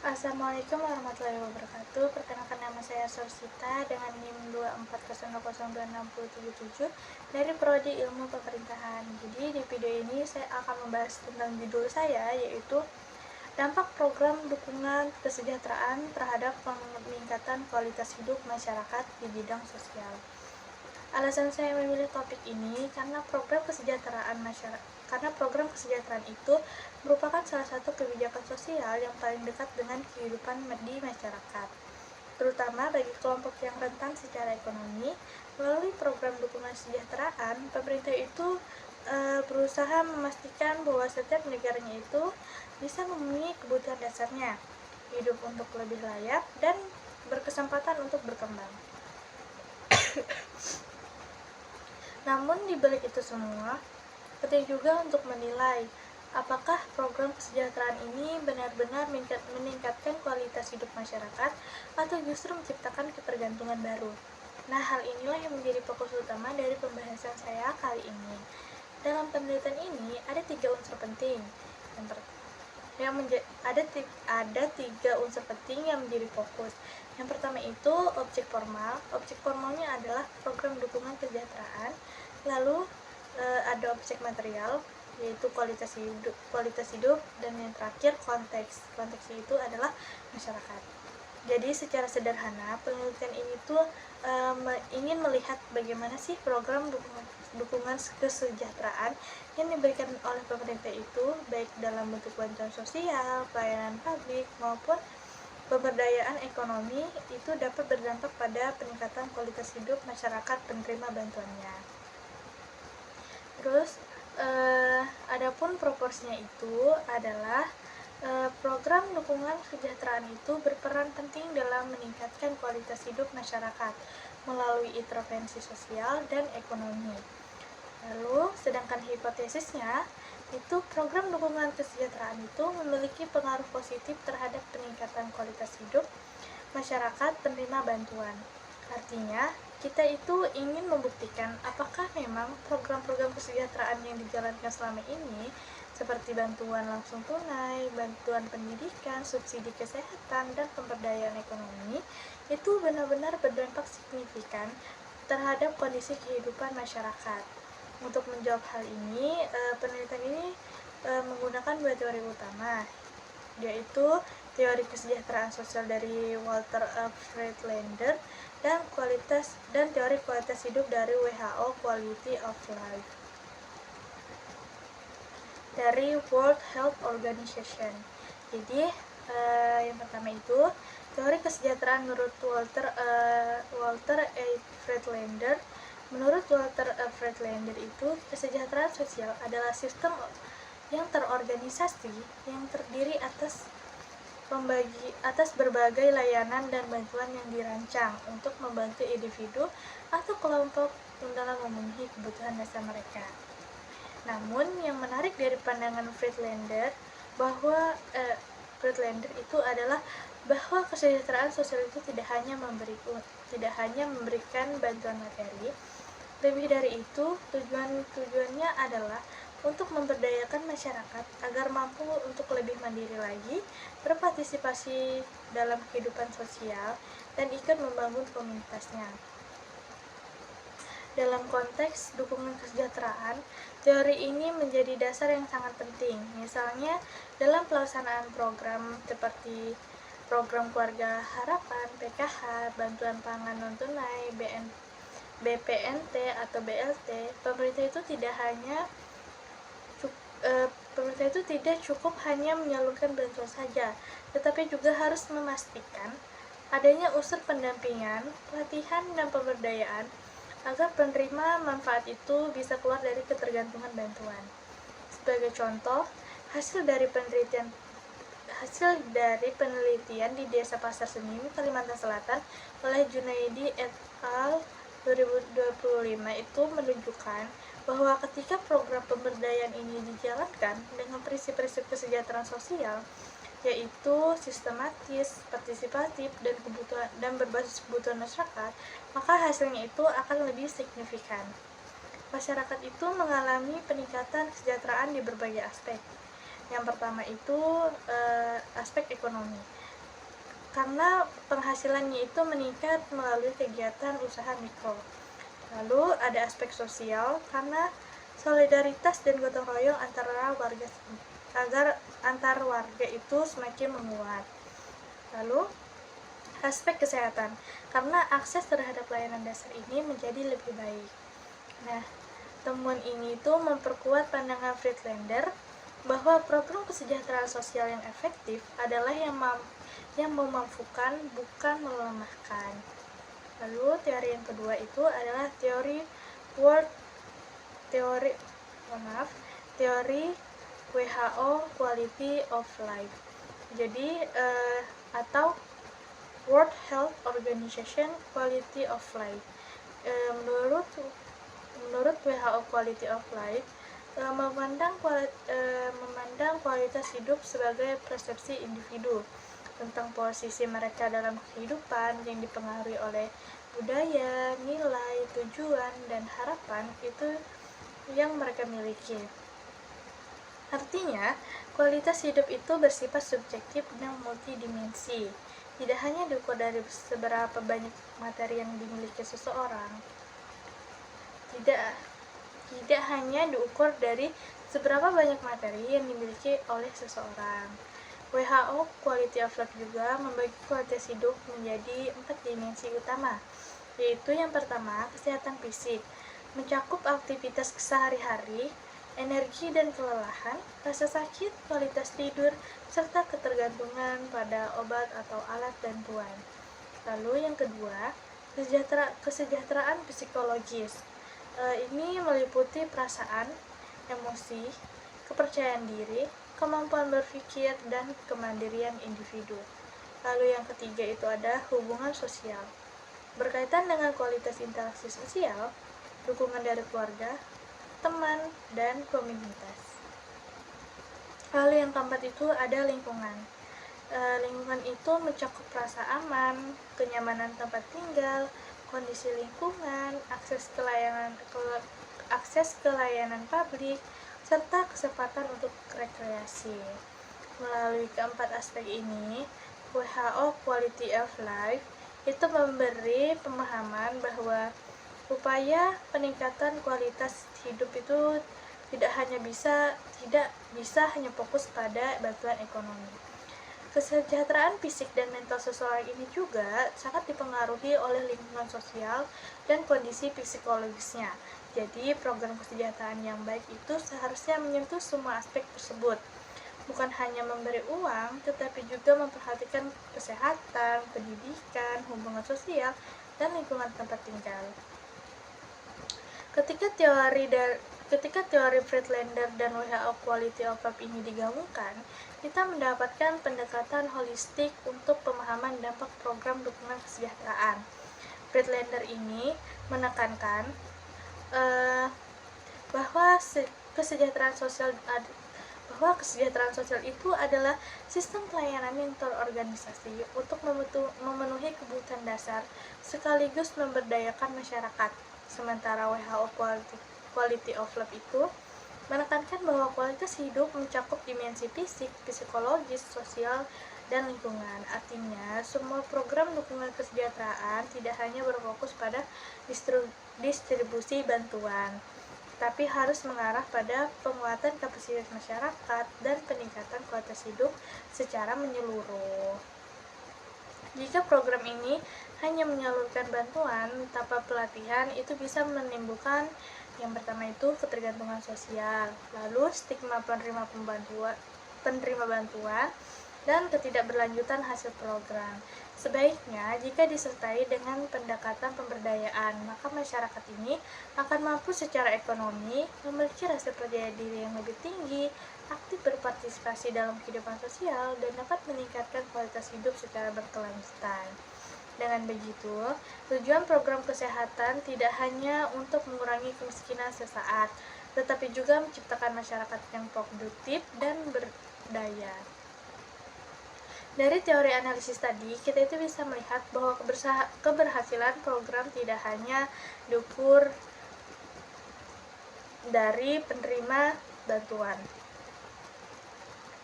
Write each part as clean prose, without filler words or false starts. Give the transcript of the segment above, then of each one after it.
Assalamualaikum warahmatullahi wabarakatuh. Perkenalkan, nama saya Sorsita dengan NIM 240026077 dari Prodi Ilmu Pemerintahan. Jadi di video ini saya akan membahas tentang judul saya, yaitu dampak program dukungan kesejahteraan terhadap peningkatan kualitas hidup masyarakat di bidang sosial. Alasan saya memilih topik ini karena program kesejahteraan itu merupakan salah satu kebijakan sosial yang paling dekat dengan kehidupan di masyarakat, terutama bagi kelompok yang rentan secara ekonomi. Melalui program dukungan kesejahteraan, pemerintah itu berusaha memastikan bahwa setiap negaranya itu bisa memenuhi kebutuhan dasarnya, hidup untuk lebih layak, dan berkesempatan untuk berkembang. Namun di balik itu semua, penting juga untuk menilai apakah program kesejahteraan ini benar-benar meningkatkan kualitas hidup masyarakat atau justru menciptakan ketergantungan baru. Nah, hal inilah yang menjadi fokus utama dari pembahasan saya kali ini. Dalam penelitian ini ada tiga unsur penting. Ada tiga unsur penting yang menjadi fokus. Yang pertama itu objek formal. Objek formalnya adalah program dukungan kesejahteraan. Lalu ada objek material, yaitu kualitas hidup, dan yang terakhir konteks. Konteks itu adalah masyarakat. Jadi secara sederhana, penelitian ini tuh ingin melihat bagaimana sih program dukungan kesejahteraan yang diberikan oleh pemerintah itu, baik dalam bentuk bantuan sosial, pelayanan publik, maupun pemberdayaan ekonomi, itu dapat berdampak pada peningkatan kualitas hidup masyarakat penerima bantuannya. Terus, adapun proporsinya itu adalah program dukungan kesejahteraan itu berperan penting dalam meningkatkan kualitas hidup masyarakat melalui intervensi sosial dan ekonomi. Lalu, sedangkan hipotesisnya, itu program dukungan kesejahteraan itu memiliki pengaruh positif terhadap peningkatan kualitas hidup masyarakat penerima bantuan. Artinya, kita itu ingin membuktikan apakah memang program-program kesejahteraan yang dijalankan selama ini, seperti bantuan langsung tunai, bantuan pendidikan, subsidi kesehatan, dan pemberdayaan ekonomi, itu benar-benar berdampak signifikan terhadap kondisi kehidupan masyarakat. Untuk menjawab hal ini, penelitian ini menggunakan dua teori utama, yaitu teori kesejahteraan sosial dari Walter Friedlander dan teori kualitas hidup dari WHO, Quality of Life dari World Health Organization. Jadi yang pertama itu teori kesejahteraan menurut Walter A. Friedlander. Menurut Walter A. Friedlander itu, kesejahteraan sosial adalah sistem yang terorganisasi yang terdiri atas berbagai layanan dan bantuan yang dirancang untuk membantu individu atau kelompok dalam memenuhi kebutuhan dasar mereka. Namun yang menarik dari pandangan Friedlander itu adalah bahwa kesejahteraan sosial itu tidak hanya memberikan bantuan materi. Lebih dari itu, tujuannya adalah untuk memberdayakan masyarakat agar mampu untuk lebih mandiri lagi, berpartisipasi dalam kehidupan sosial, dan ikut membangun komunitasnya. Dalam konteks dukungan kesejahteraan, teori ini menjadi dasar yang sangat penting. Misalnya, dalam pelaksanaan program seperti program Keluarga Harapan, PKH, Bantuan Pangan Non-Tunai, BPNT atau BLT, pemerintah itu tidak cukup hanya menyalurkan bantuan saja, tetapi juga harus memastikan adanya unsur pendampingan, pelatihan, dan pemberdayaan agar penerima manfaat itu bisa keluar dari ketergantungan bantuan. Sebagai contoh, hasil dari penelitian di Desa Pasar Senin, Kalimantan Selatan oleh Junaidi et al. 2025 itu menunjukkan bahwa ketika program pemberdayaan ini dijalankan dengan prinsip-prinsip kesejahteraan sosial, yaitu sistematis, partisipatif, dan berbasis kebutuhan masyarakat, maka hasilnya itu akan lebih signifikan. Masyarakat itu mengalami peningkatan kesejahteraan di berbagai aspek. Yang pertama itu aspek ekonomi. karena penghasilannya itu meningkat melalui kegiatan usaha mikro. Lalu ada aspek sosial karena solidaritas dan gotong royong antara warga agar antar warga itu semakin menguat. Lalu aspek kesehatan karena akses terhadap layanan dasar ini menjadi lebih baik. Nah, temuan ini itu memperkuat pandangan Friedlander bahwa program kesejahteraan sosial yang efektif adalah yang memampukan, bukan melemahkan. Lalu teori yang kedua itu adalah teori WHO Quality of Life. Jadi atau World Health Organization Quality of Life. Menurut WHO Quality of Life, memandang kualitas hidup sebagai persepsi individu tentang posisi mereka dalam kehidupan yang dipengaruhi oleh budaya, nilai, tujuan, dan harapan itu yang mereka miliki. Artinya, kualitas hidup itu bersifat subjektif dan multidimensi, tidak hanya diukur dari seberapa banyak materi yang dimiliki seseorang, tidak hanya diukur dari seberapa banyak materi yang dimiliki oleh seseorang. WHO Quality of Life juga membagi kualitas hidup menjadi 4 dimensi utama, yaitu yang pertama, kesehatan fisik, mencakup aktivitas sehari-hari, energi dan kelelahan, rasa sakit, kualitas tidur, serta ketergantungan pada obat atau alat bantuan. Lalu yang kedua, kesejahteraan psikologis. Ini meliputi perasaan, emosi, kepercayaan diri, kemampuan berpikir, dan kemandirian individu. Lalu yang ketiga itu ada hubungan sosial. Berkaitan dengan kualitas interaksi sosial, dukungan dari keluarga, teman, dan komunitas. Lalu yang keempat itu ada lingkungan. Lingkungan itu mencakup rasa aman, kenyamanan tempat tinggal, kondisi lingkungan, akses ke layanan publik, serta kesempatan untuk rekreasi. Melalui keempat aspek ini, WHO Quality of Life itu memberi pemahaman bahwa upaya peningkatan kualitas hidup itu tidak bisa hanya fokus pada bantuan ekonomi. Kesejahteraan fisik dan mental seseorang ini juga sangat dipengaruhi oleh lingkungan sosial dan kondisi psikologisnya. Jadi, program kesejahteraan yang baik itu seharusnya menyentuh semua aspek tersebut. Bukan hanya memberi uang, tetapi juga memperhatikan kesehatan, pendidikan, hubungan sosial, dan lingkungan tempat tinggal. Ketika teori Friedlander dan WHO Quality of Life ini digabungkan, kita mendapatkan pendekatan holistik untuk pemahaman dampak program dukungan kesejahteraan. Friedlander ini menekankan bahwa kesejahteraan sosial itu adalah sistem pelayanan yang terorganisasi untuk memenuhi kebutuhan dasar sekaligus memberdayakan masyarakat. Sementara WHO Quality of Life itu menekankan bahwa kualitas hidup mencakup dimensi fisik, psikologis, sosial, dan lingkungan. Artinya, semua program dukungan kesejahteraan tidak hanya berfokus pada distribusi bantuan, tapi harus mengarah pada penguatan kapasitas masyarakat dan peningkatan kualitas hidup secara menyeluruh. Jika program ini hanya menyalurkan bantuan tanpa pelatihan, itu bisa menimbulkan yang pertama itu ketergantungan sosial, lalu stigma penerima bantuan, dan ketidakberlanjutan hasil program. Sebaiknya, jika disertai dengan pendekatan pemberdayaan, maka masyarakat ini akan mampu secara ekonomi, memiliki rasa percaya diri yang lebih tinggi, aktif berpartisipasi dalam kehidupan sosial, dan dapat meningkatkan kualitas hidup secara berkelanjutan. Dengan begitu, tujuan program kesehatan tidak hanya untuk mengurangi kemiskinan sesaat, tetapi juga menciptakan masyarakat yang produktif dan berdaya. Dari teori analisis tadi, kita itu bisa melihat bahwa keberhasilan program tidak hanya diukur dari penerima bantuan,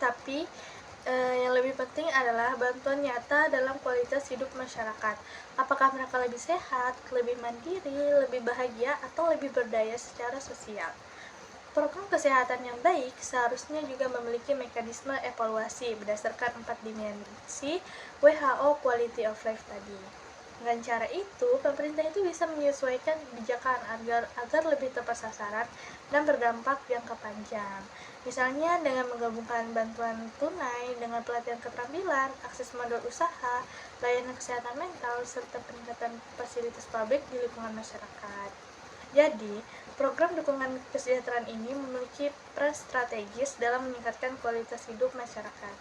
tapi Yang lebih penting adalah bantuan nyata dalam kualitas hidup masyarakat. Apakah mereka lebih sehat, lebih mandiri, lebih bahagia, atau lebih berdaya secara sosial? Program kesehatan yang baik seharusnya juga memiliki mekanisme evaluasi berdasarkan 4 dimensi WHO Quality of Life tadi. Dengan cara itu, pemerintah itu bisa menyesuaikan kebijakan agar lebih tepat sasaran dan berdampak jangka panjang. Misalnya dengan menggabungkan bantuan tunai dengan pelatihan keterampilan, akses modal usaha, layanan kesehatan mental, serta peningkatan fasilitas publik di lingkungan masyarakat. Jadi, program dukungan kesejahteraan ini memiliki peran strategis dalam meningkatkan kualitas hidup masyarakat,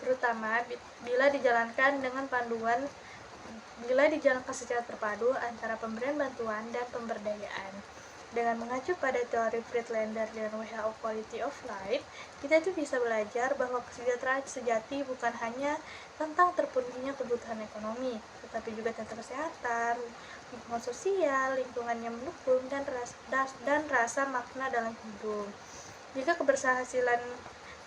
terutama bila dijalankan secara terpadu antara pemberian bantuan dan pemberdayaan. Dengan mengacu pada teori Friedlander dan WHO Quality of Life, kita itu bisa belajar bahwa kesejahteraan sejati bukan hanya tentang terpenuhinya kebutuhan ekonomi, tetapi juga tentang kesehatan, lingkungan sosial, lingkungan yang mendukung, dan rasa makna dalam hidup. Jika keberhasilan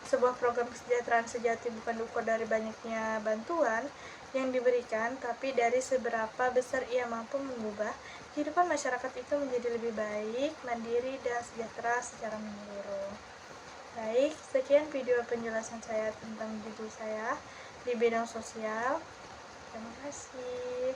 sebuah program kesejahteraan sejati bukan diukur dari banyaknya bantuan yang diberikan, tapi dari seberapa besar ia mampu mengubah kehidupan masyarakat itu menjadi lebih baik, mandiri, dan sejahtera secara menyeluruh. Baik, sekian video penjelasan saya tentang judul saya di bidang sosial. Terima kasih.